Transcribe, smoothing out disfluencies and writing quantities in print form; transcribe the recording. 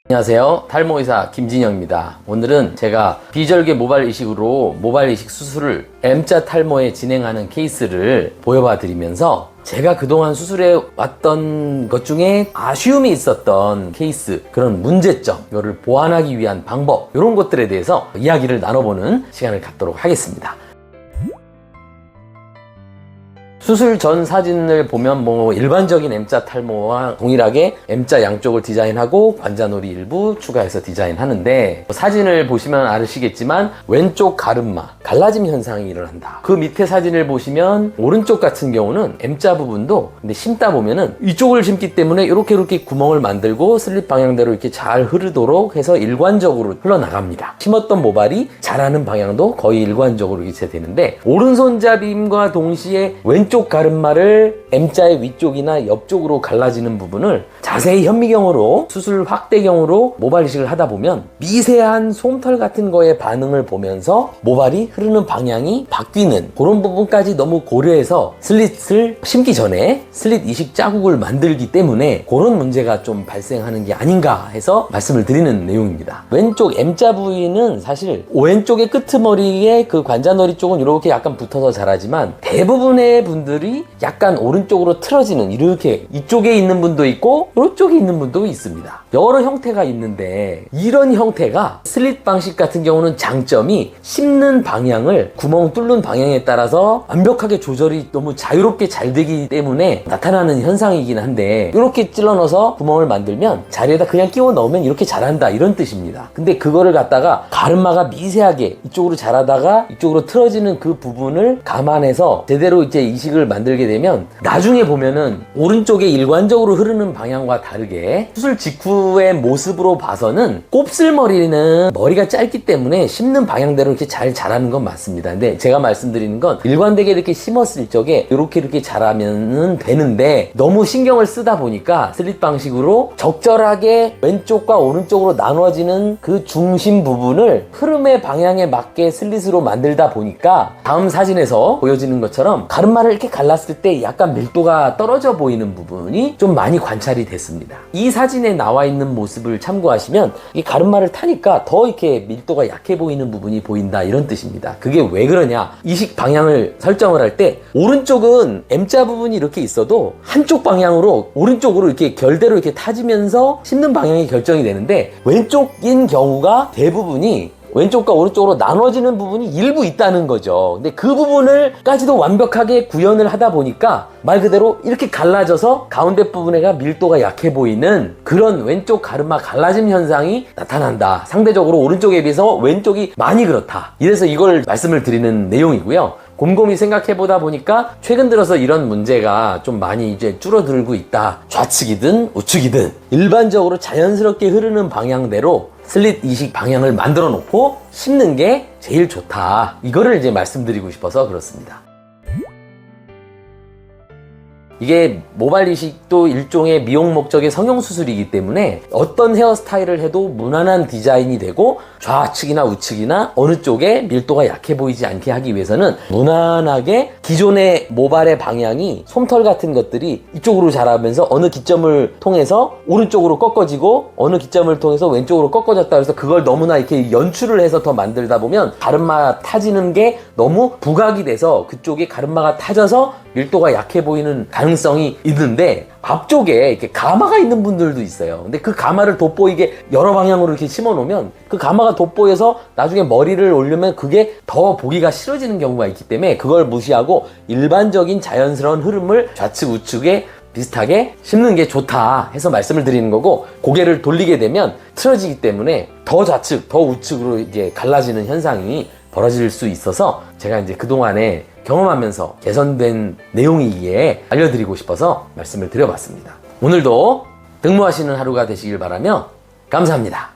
안녕하세요. 탈모의사 김진영입니다. 오늘은 제가 비절개 모발 이식으로 모발 이식 수술을 M자 탈모에 진행하는 케이스를 보여봐 드리면서 제가 그동안 수술해 왔던 것 중에 아쉬움이 있었던 케이스, 그런 문제점, 이거를 보완하기 위한 방법, 이런 것들에 대해서 이야기를 나눠보는 시간을 갖도록 하겠습니다. 수술 전 사진을 보면 일반적인 M자 탈모와 동일하게 M자 양쪽을 디자인하고 관자놀이 일부 추가해서 디자인하는데, 사진을 보시면 아시겠지만 왼쪽 가름마 갈라짐 현상이 일어난다. 그 밑에 사진을 보시면 오른쪽 같은 경우는 M자 부분도 근데 심다 보면은 이쪽을 심기 때문에 이렇게 구멍을 만들고 슬립 방향대로 이렇게 잘 흐르도록 해서 일관적으로 흘러나갑니다. 심었던 모발이 자라는 방향도 거의 일관적으로 이렇게 되는데, 오른손잡임과 동시에 왼쪽 가름마를 M자의 위쪽이나 옆쪽으로 갈라지는 부분을 자세히 현미경으로 수술 확대경으로 모발 이식을 하다 보면 미세한 솜털 같은 거에 반응을 보면서 모발이 흐르는 방향이 바뀌는 그런 부분까지 너무 고려해서 슬릿을 심기 전에 슬릿 이식 자국을 만들기 때문에 그런 문제가 좀 발생하는 게 아닌가 해서 말씀을 드리는 내용입니다. 왼쪽 M자 부위는 사실 왼쪽의 끄트머리에 그 관자놀이 쪽은 이렇게 약간 붙어서 자라지만 대부분의 분들이 약간 오른쪽으로 틀어지는, 이렇게 이쪽에 있는 분도 있고 이쪽에 있는 분도 있습니다. 여러 형태가 있는데, 이런 형태가 슬릿 방식 같은 경우는 장점이 심는 방향을 구멍 뚫는 방향에 따라서 완벽하게 조절이 너무 자유롭게 잘 되기 때문에 나타나는 현상이긴 한데, 이렇게 찔러 넣어서 구멍을 만들면 자리에다 그냥 끼워 넣으면 이렇게 자란다, 이런 뜻입니다. 근데 그거를 갖다가 가름마가 미세하게 이쪽으로 자라다가 이쪽으로 틀어지는 그 부분을 감안해서 제대로 이제 이식을 만들게 되면 나중에 보면은 오른쪽에 일관적으로 흐르는 방향과 다르게 수술 직후의 모습으로 봐서는 곱슬머리는 머리가 짧기 때문에 심는 방향대로 이렇게 잘 자라는 건 맞습니다. 근데 제가 말씀드리는 건 일관되게 이렇게 심었을 적에 이렇게 자라면은 되는데, 너무 신경을 쓰다 보니까 슬릿 방식으로 적절하게 왼쪽과 오른쪽으로 나눠지는 그 중심 부분을 흐름의 방향에 맞게 슬릿으로 만들다 보니까 다음 사진에서 보여지는 것처럼 가름마를 이렇게 갈랐을 때 약간 밀도가 떨어져 보이는 부분이 좀 많이 관찰이 됐습니다. 이 사진에 나와 있는 모습을 참고하시면 이 가름마를 타니까 더 이렇게 밀도가 약해 보이는 부분이 보인다, 이런 뜻입니다. 그게 왜 그러냐? 이식 방향을 설정을 할 때 오른쪽은 M자 부분이 이렇게 있어도 한쪽 방향으로 오른쪽으로 이렇게 결대로 이렇게 타지면서 심는 방향이 결정이 되는데, 왼쪽인 경우가 대부분이 왼쪽과 오른쪽으로 나눠지는 부분이 일부 있다는 거죠. 근데 그 부분을까지도 완벽하게 구현을 하다 보니까 말 그대로 이렇게 갈라져서 가운데 부분에가 밀도가 약해 보이는 그런 왼쪽 가름마 갈라짐 현상이 나타난다. 상대적으로 오른쪽에 비해서 왼쪽이 많이 그렇다. 이래서 이걸 말씀을 드리는 내용이고요. 곰곰이 생각해보다 보니까 최근 들어서 이런 문제가 좀 많이 이제 줄어들고 있다. 좌측이든 우측이든 일반적으로 자연스럽게 흐르는 방향대로 슬릿 이식 방향을 만들어 놓고 심는 게 제일 좋다. 이거를 이제 말씀드리고 싶어서 그렇습니다. 이게 모발 이식도 일종의 미용 목적의 성형수술이기 때문에 어떤 헤어스타일을 해도 무난한 디자인이 되고 좌측이나 우측이나 어느 쪽에 밀도가 약해 보이지 않게 하기 위해서는 무난하게 기존의 모발의 방향이 솜털 같은 것들이 이쪽으로 자라면서 어느 기점을 통해서 오른쪽으로 꺾어지고 어느 기점을 통해서 왼쪽으로 꺾어졌다 해서 그걸 너무나 이렇게 연출을 해서 더 만들다 보면 가름마 타지는 게 너무 부각이 돼서 그쪽에 가름마가 타져서 밀도가 약해 보이는 가능성이 있는데, 앞쪽에 이렇게 가마가 있는 분들도 있어요. 근데 그 가마를 돋보이게 여러 방향으로 이렇게 심어 놓으면 그 가마가 돋보여서 나중에 머리를 올리면 그게 더 보기가 싫어지는 경우가 있기 때문에 그걸 무시하고 일반적인 자연스러운 흐름을 좌측 우측에 비슷하게 심는 게 좋다 해서 말씀을 드리는 거고, 고개를 돌리게 되면 틀어지기 때문에 더 좌측 더 우측으로 이제 갈라지는 현상이 벌어질 수 있어서 제가 이제 그동안에 경험하면서 개선된 내용이기에 알려드리고 싶어서 말씀을 드려봤습니다. 오늘도 등모하시는 하루가 되시길 바라며 감사합니다.